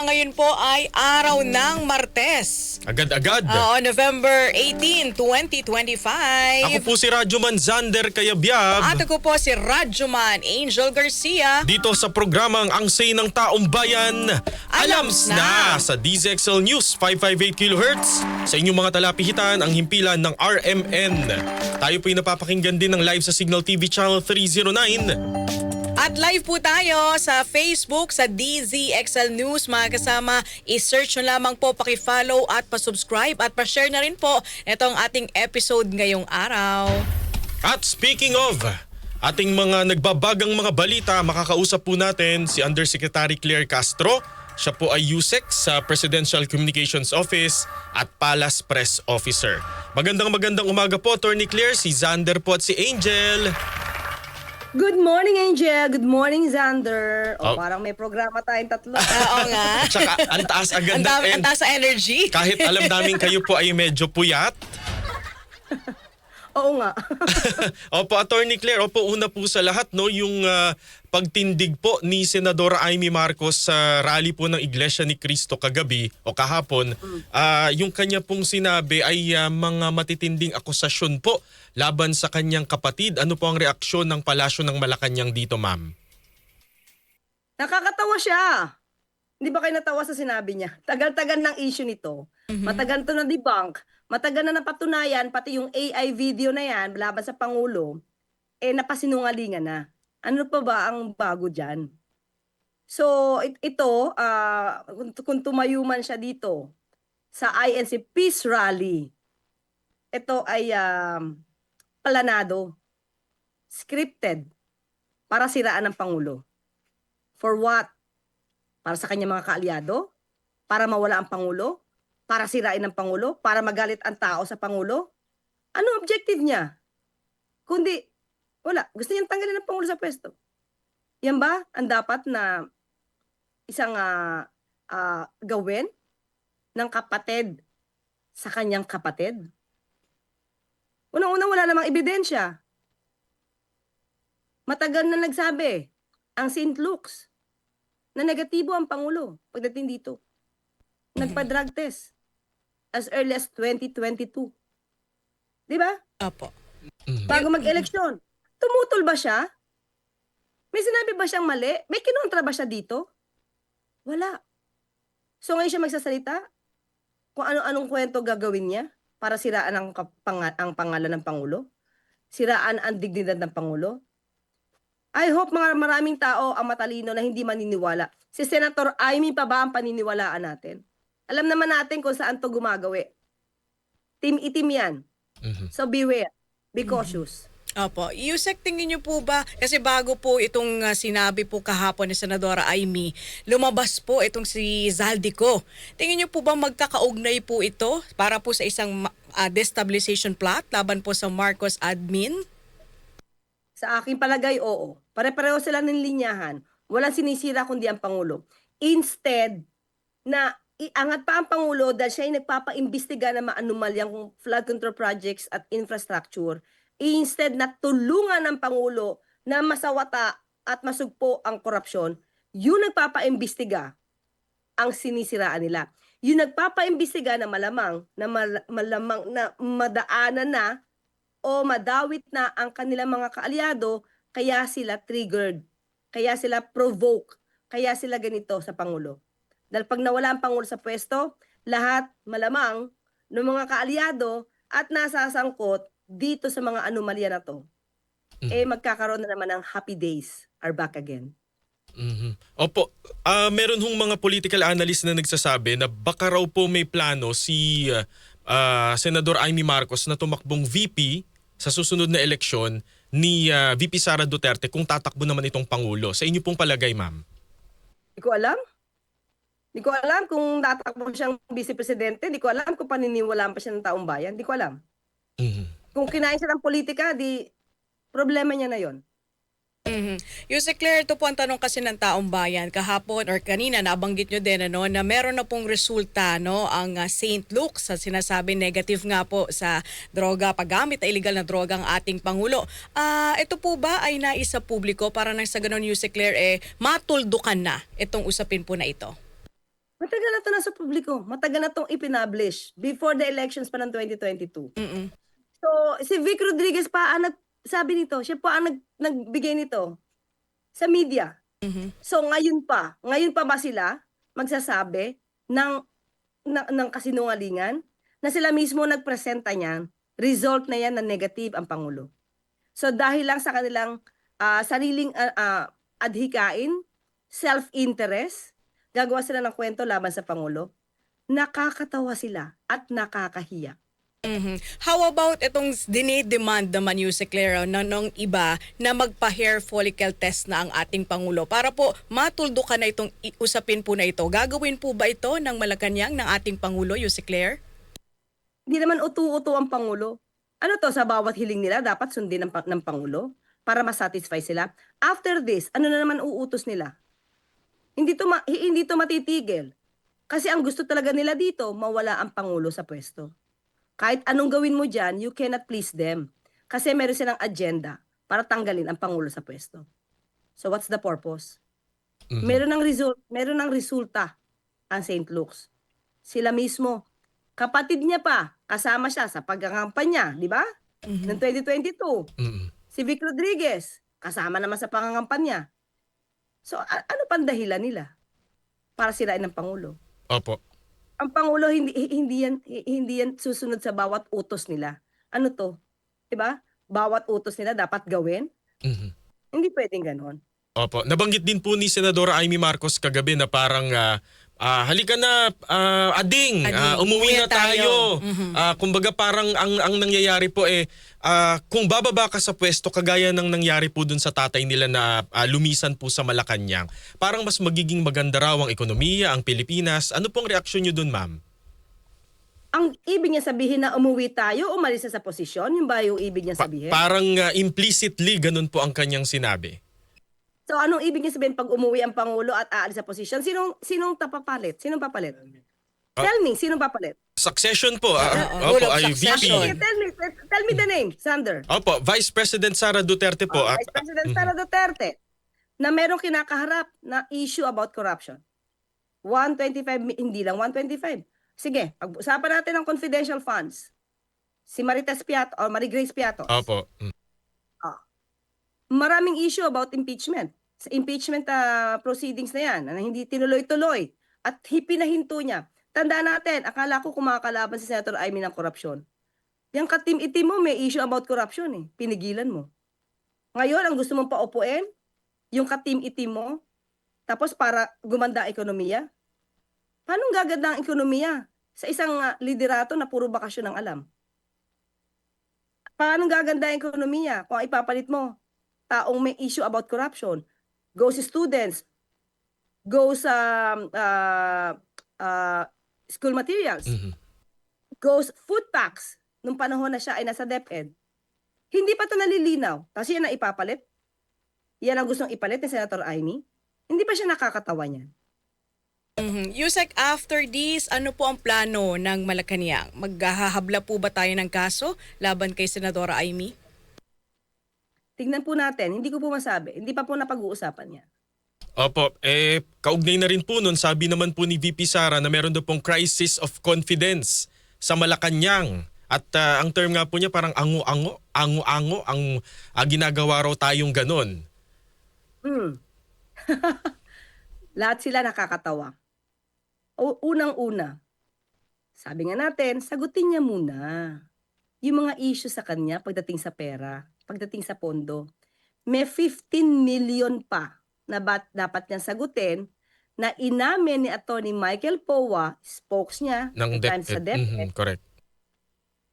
Ngayon po ay araw ng Martes. Agad-agad. November 18, 2025. Ako po si Radyoman Zander Kayabyab. At ako po si Radyoman Angel Garcia. Dito sa programang Ang Say ng Taong Bayan, Alams na sa DZXL News 558 kHz. Sa inyong mga talapihitan, ang himpilan ng RMN. Tayo po'y napapakinggan din ng live sa Signal TV Channel 309. At live po tayo sa Facebook, sa DZXL News. Mga kasama, i-search nyo lamang po, paki-follow at pa-subscribe at pa-share na rin po itong ating episode ngayong araw. At speaking of ating mga nagbabagang mga balita, makakausap po natin si Undersecretary Claire Castro. Siya po ay USEC sa Presidential Communications Office at Palace Press Officer. Magandang umaga po, Attorney Claire. Si Zander po at si Angel. Good morning, Angel. Good morning, Xander. Oh. Parang may programa tayong tatlo. Oo nga. Tsaka ang taas agad Ang taas sa energy. kahit alam namin kayo po ay medyo puyat. Oo nga. Opo, Attorney Claire, opo, una po sa lahat, no, yung pagtindig po ni Senadora Amy Marcos sa rally po ng Iglesia ni Cristo kagabi o kahapon, yung kanya pong sinabi ay mga matitinding akusasyon po laban sa kanyang kapatid. Ano po ang reaksyon ng Palasyo ng Malacanang dito, ma'am? Nakakatawa siya. Hindi ba kayo natawa sa sinabi niya? Tagal-tagal ng issue nito. Matagal to na debunk. Matagal na napatunayan, pati yung AI video na yan, laban sa Pangulo, napasinungalingan na. Ano pa ba ang bago dyan? So, ito, kung tumayo man siya dito sa INC Peace Rally, ito ay planado, scripted, para siraan ng Pangulo. For what? Para sa kanya mga kaalyado? Para mawala ang Pangulo? Para sirain ng Pangulo? Para magalit ang tao sa Pangulo? Ano objective niya? Kundi, wala. Gusto niyang tanggalin ng Pangulo sa pwesto. Yan ba ang dapat na isang gawin ng kapatid sa kanyang kapatid? Unang-una, wala namang ebidensya. Matagal na nagsabi ang St. Luke's na negatibo ang Pangulo pagdating dito. Nagpa-drug test as early as 2022. Di ba? Opo. Bago mag-eleksyon. Tumutol ba siya? May sinabi ba siyang mali? May kinontra ba siya dito? Wala. So ngayon siya magsasalita kung ano-anong kwento gagawin niya para siraan ang pangalan ng Pangulo? Siraan ang dignidad ng Pangulo? I hope maraming tao ang matalino na hindi maniniwala. Si Senator Amy pa ba ang paniniwalaan natin? Alam naman natin kung saan to gumagawi. Team-itim yan. So beware. Be cautious. Opo. Yusek, tingin niyo po ba, kasi bago po itong sinabi po kahapon ni Senadora Amy, lumabas po itong si Zaldico. Tingin niyo po ba magkakaugnay po ito para po sa isang destabilization plot laban po sa Marcos admin? Sa aking palagay, oo. Pare-pareho sila ng linyahan. Walang sinisira kundi ang Pangulo. Instead, na iangat pa ang Pangulo dahil siya ay nagpapaimbestiga ng mga anomalyang flood control projects at infrastructure, instead na tulungan ng Pangulo na masawata at masugpo ang korupsyon, yung nagpapaimbestiga ang sinisiraan nila. Yung nagpapaimbestiga na malamang na madaanan na o madawit na ang kanilang mga kaalyado, kaya sila triggered, kaya sila provoke, kaya sila ganito sa Pangulo. Dahil pag nawala ang Pangulo sa pwesto, lahat malamang ng mga kaalyado at nasasangkot dito sa mga anomalya na to, magkakaroon na naman ng happy days are back again. Opo, meron hong mga political analyst na nagsasabi na baka raw po may plano si Senador Amy Marcos na tumakbong VP sa susunod na eleksyon ni VP Sara Duterte kung tatakbo naman itong Pangulo. Sa inyo pong palagay, ma'am? Hindi ko alam. Hindi ko alam kung tatakbo siyang vice-presidente. Hindi ko alam kung paniniwalaan pa siya ng taong bayan. Hindi ko alam. Kung kinain siya ng politika, di problema niya na yon. Yusek Claire, ito po ang tanong kasi ng taong bayan. Kahapon or kanina nabanggit nyo din na meron na pong resulta ang St. Luke's sa sinasabi negative nga po sa droga, paggamit na illegal na droga ang ating Pangulo. Ito po ba ay naisa publiko para nang sa ganon, Yusek Claire, matuldukan na itong usapin po na ito? Matagal na ito nasa publiko. Matagal na itong ipinablish before the elections pa ng 2022. Mm-mm. So, si Vic Rodriguez pa ang sabi nito. Siya pa ang nagbigay nito sa media. Mhm. So, ngayon pa ba sila magsasabi ng kasinungalingan na sila mismo nagpresenta niyan, result na yan na negative ang Pangulo. So, dahil lang sa kanilang sariling adhikain, self-interest, gagawa sila ng kwento laban sa Pangulo. Nakakatawa sila at nakakahiya. Mhm. How about itong dinidemand naman, Yusek Clara, ng iba na magpa-hair follicle test na ang ating Pangulo para po matuldukan na itong usapin po na ito. Gagawin po ba ito ng Malacanang ng ating Pangulo, Yusek Clara? Hindi naman utu-utu ang Pangulo. Ano to, sa bawat hiling nila dapat sundin ng Pangulo para masatisfy sila. After this, ano na naman uutos nila? Hindi to matitigil. Kasi ang gusto talaga nila dito, mawala ang Pangulo sa pwesto. Kahit anong gawin mo dyan, you cannot please them. Kasi meron silang agenda para tanggalin ang Pangulo sa pwesto. So what's the purpose? Mhm. Meron ng resulta ang St. Luke's. Sila mismo, kapatid niya pa, kasama siya sa pagkangampanya, di ba? Noong 2022. Mhm. Si Vic Rodriguez, kasama naman sa pangangampanya. So ano pang dahilan nila para sirain ng Pangulo? Opo. Ang Pangulo hindi yan susunod sa bawat utos nila. Ano to? 'Di ba? Bawat utos nila dapat gawin. Mhm. Hindi pwedeng ganoon. Opo. Nabanggit din po ni Senadora Amy Marcos kagabi na parang halika na ading, Ading, umuwi na uwi tayo. tayo. Kumbaga parang ang nangyayari po kung bababa ka sa pwesto kagaya ng nangyari po dun sa tatay nila na lumisan po sa Malacanang, parang mas magiging maganda raw ang ekonomiya, ang Pilipinas. Ano pong reaksyon niyo dun, ma'am? Ang ibig niya sabihin na umuwi tayo, umalis na sa posisyon, yung ba yung ibig niya sabihin? Parang implicitly ganun po ang kanyang sinabi. So anong ibig niya sabihin pag umuwi ang Pangulo at aalis sa posisyon? Sinong papalit? Sinong papalit? Tell me, sinong papalit? Succession po. rule Opo, of ay succession. VP. Tell me the name, Sander. Opo, Vice President Sara Duterte po. Vice President Sara Duterte na merong kinakaharap na issue about corruption. 125, hindi lang 125. Sige, pag-usapan natin ang confidential funds. Si Marites Piato or Marie Grace Piato. Opo. Maraming issue about impeachment. Sa impeachment proceedings na yan, na hindi tinuloy-tuloy at pinahinto niya. Tandaan natin, akala ko kumakalaban si Senator Amy ng korupsyon. Yang katim-itim mo, may issue about corruption eh. Pinigilan mo. Ngayon, ang gusto mong paupuin, yung katim-itim mo, tapos para gumanda ang ekonomiya. Paano gaganda ang ekonomiya sa isang liderato na puro bakasyon ang alam? Paano gaganda ang ekonomiya kung ipapalit mo taong may issue about corruption? Go sa students, go sa school materials, Mhm. goes food packs nung panahon na siya ay nasa DepEd. Hindi pa ito nalilinaw. Tapos yan ang ipapalit. Yan ang gustong ipalit ni Senator Amy. Hindi pa siya nakakatawa niyan. Mhm. Yusek, after this, ano po ang plano ng Malacanang? Maghahabla po ba tayo ng kaso laban kay Senadora Amy? Tignan po natin. Hindi ko po masabi. Hindi pa po napag-uusapan niya. Opo, kaugnay na rin po nun, sabi naman po ni VP Sara na meron daw pong crisis of confidence sa Malacanang. At ang term nga po niya parang ango-ango ang ginagawa raw tayong ganon. Lahat sila nakakatawa. Unang-una, sabi nga natin, sagutin niya muna yung mga issue sa kanya pagdating sa pera, pagdating sa pondo. May 15 million pa na dapat niyang sagutin na inamin ni Atty. Michael Powa, spokes niya, Ng at times sa DepEd, correct.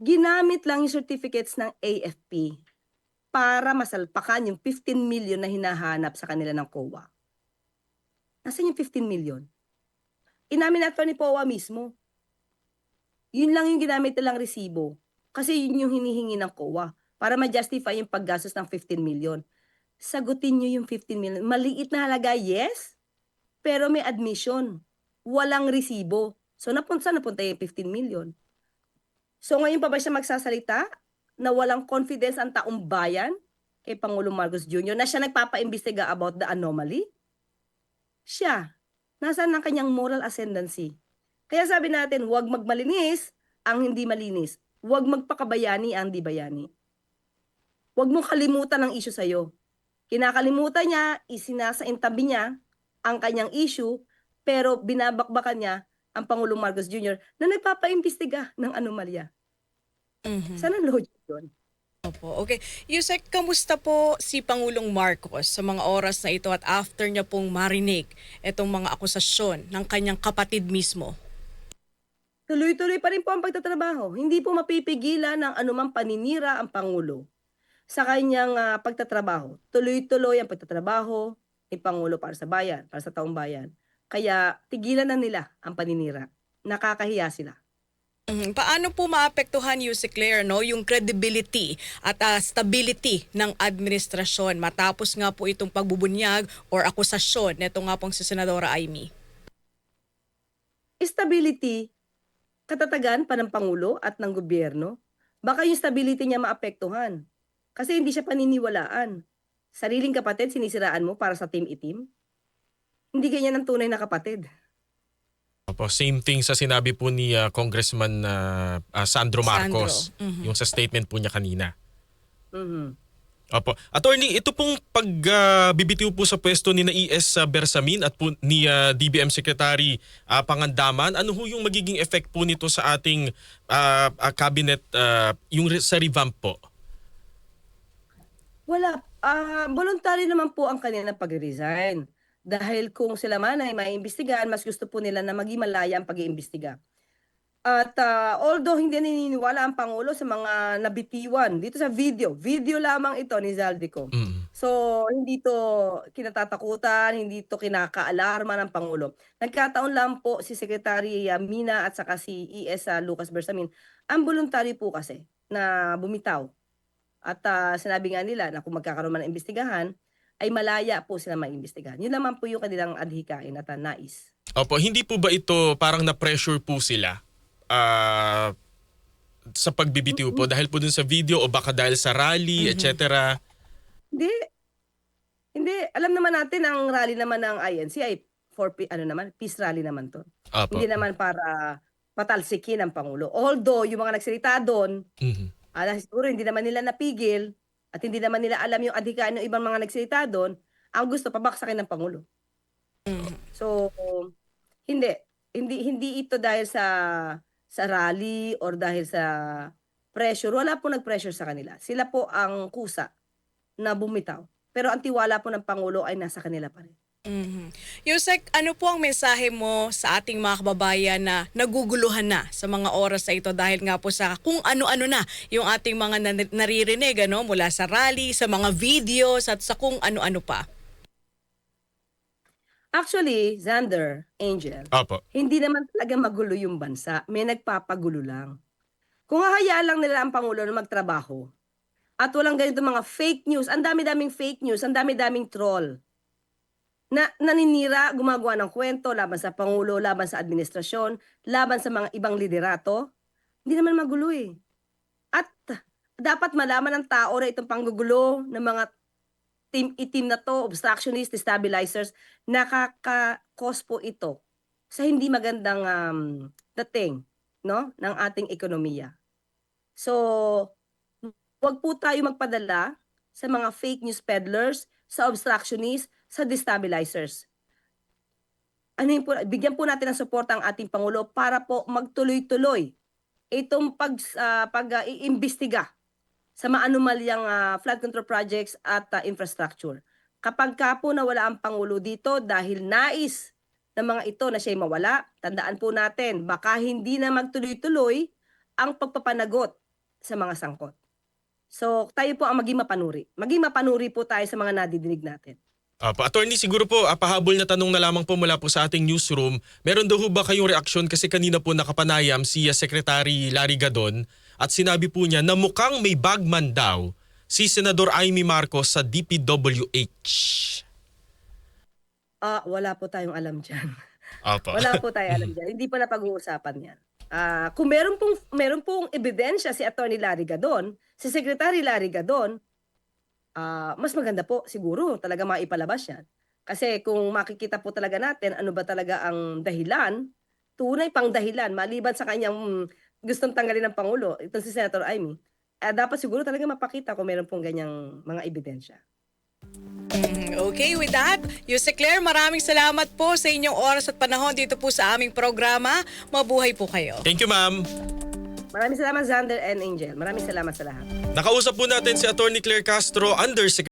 ginamit lang yung certificates ng AFP para masalpakan yung 15 million na hinahanap sa kanila ng COA. Nasaan yung 15 million? Inamin na ni Powa mismo. Yun lang yung ginamit nilang resibo. Kasi yun yung hinihingi ng COA para ma-justify yung paggastos ng 15 million. Sagutin nyo yung 15 million. Maliit na halaga, yes, pero may admission. Walang resibo. So napunta yung 15 million? So ngayon pa ba siya magsasalita na walang confidence ang taong bayan kay Pangulong Marcos Jr. na siya nagpapaimbestiga about the anomaly? Siya. Nasaan ang kanyang moral ascendancy? Kaya sabi natin, huwag magmalinis ang hindi malinis. Huwag magpakabayani ang di bayani. Huwag mong kalimutan ang issue sa'yo. Kinakalimutan niya, isinasaintabi niya ang kanyang issue, pero binabakbakan niya ang Pangulong Marcos Jr. na nagpapaimbestiga ng anomalya. Mhm. Saan ang logic yun? Opo, okay. Yusek, kamusta po si Pangulong Marcos sa mga oras na ito at after niya pong marinig itong mga akusasyon ng kanyang kapatid mismo? Tuloy-tuloy pa rin po ang pagtatrabaho. Hindi po mapipigilan ng anumang paninira ang Pangulo sa kanyang pagtatrabaho. Tuloy-tuloy ang pagtatrabaho ni Pangulo para sa bayan, para sa taong bayan. Kaya tigilan na nila ang paninira. Nakakahiya sila. Mhm. Paano po maapektuhan, Yusek Claire, no, yung credibility at stability ng administrasyon matapos nga po itong pagbubunyag or akusasyon nito nga pong si Senadora Amy? Stability, katatagan pa ng Pangulo at ng gobyerno. Baka yung stability niya maapektuhan. Kasi hindi siya paniniwalaan. Sariling kapatid, sinisiraan mo para sa team itim? Hindi ganyan ang tunay na kapatid. Opo, same thing sa sinabi po ni Congressman Sandro Marcos, Sandro. Mhm. yung sa statement po niya kanina. Mhm. Opo. Attorney, ito pong pagbibitiw po sa pwesto ni na ES Bersamin at po ni DBM Secretary Pangandaman, ano ho yung magiging effect po nito sa ating cabinet, yung sa revamp po? Wala. Voluntary naman po ang kanilang pag-resign. Dahil kung sila man ay maiimbestigahan, mas gusto po nila na maging malaya ang pag-iimbestiga. At although hindi naniniwala ang Pangulo sa mga nabitiwan dito sa video lamang ito ni Zaldico. Mm. So hindi to kinatatakutan, hindi to kinakaalarma ng Pangulo. Nagkataon lang po si Secretary Mina at saka si ES Lucas Bersamin. Ang voluntary po kasi na bumitaw. At sinabi nga nila na kung magkakaroon man ng imbestigahan, ay malaya po sila maimbestigahan. Yun naman po yung kanilang adhikain at nais. Opo, hindi po ba ito parang na-pressure po sila sa pagbibitiw po dahil po dun sa video o baka dahil sa rally, Mhm. etc.? Hindi, hindi. Alam naman natin ang rally naman ng INC ay for ano naman, peace rally naman to. Opo. Hindi naman para patalsikin ang Pangulo. Although yung mga nagsalita doon, Mhm. siguro hindi naman nila napigil at hindi naman nila alam yung adhikain ng ibang mga nagsalita doon, ang gusto pabaksakin ng Pangulo. Mhm. So, hindi. Hindi ito dahil sa rally or dahil sa pressure. Wala po nag-pressure sa kanila. Sila po ang kusa na bumitaw. Pero ang tiwala po ng Pangulo ay nasa kanila pa rin. Mhm. Yusek, ano po ang mensahe mo sa ating mga kababayan na naguguluhan na sa mga oras na ito dahil nga po sa kung ano-ano na yung ating mga naririnig mula sa rally, sa mga videos at sa kung ano-ano pa? Actually, Xander, Angel, Opo. hindi naman talaga magulo yung bansa. May nagpapagulo lang. Kung hahayaan lang nila ang Pangulo na magtrabaho at walang ganito mga fake news, ang dami-daming fake news, ang dami-daming troll na naninira, gumagawa ng kwento laban sa Pangulo, laban sa administrasyon, laban sa mga ibang liderato, hindi naman magulo eh. At dapat malaman ng tao na itong panggugulo ng mga team itim na to, obstructionist, destabilizers, nakaka-cause po ito sa hindi magandang dating no, ng ating ekonomiya. So, wag po tayo magpadala sa mga fake news peddlers, sa obstructionists, sa destabilizers. Bigyan po natin ng suporta ang ating Pangulo para po magtuloy-tuloy itong pag-iimbestiga sa maanumalyang flood control projects at infrastructure. Kapag ka po nawala ang Pangulo dito dahil nais ng mga ito na siya'y mawala, tandaan po natin, baka hindi na magtuloy-tuloy ang pagpapanagot sa mga sangkot. So, tayo po ang maging mapanuri. Maging mapanuri po tayo sa mga nadidinig natin. Opo. Attorney, siguro po, pahabol na tanong na lamang po mula po sa ating newsroom. Meron daw ho ba kayong reaksyon kasi kanina po nakapanayam si Secretary Larry Gadon at sinabi po niya na mukhang may bagman daw si Senador Amy Marcos sa DPWH. Wala po tayong alam dyan. Opo. Wala po tayong alam dyan. Hindi pa na pag-uusapan yan. Kung meron pong ebidensya si Attorney Larry Gadon, si Secretary Larry Gadon, mas maganda po siguro talaga maipalabas yan. Kasi kung makikita po talaga natin ano ba talaga ang dahilan, tunay pang dahilan maliban sa kanyang gustong tanggalin ng Pangulo, itong si Senator Amy, dapat siguro talaga mapakita kung meron pong ganyang mga ebidensya. Okay, with that, Yuse Claire, maraming salamat po sa inyong oras at panahon dito po sa aming programa. Mabuhay po kayo. Thank you, ma'am. Maraming salamat, Xander and Angel. Maraming salamat sa lahat. Nakausap po natin si Attorney Claire Castro, Undersecretary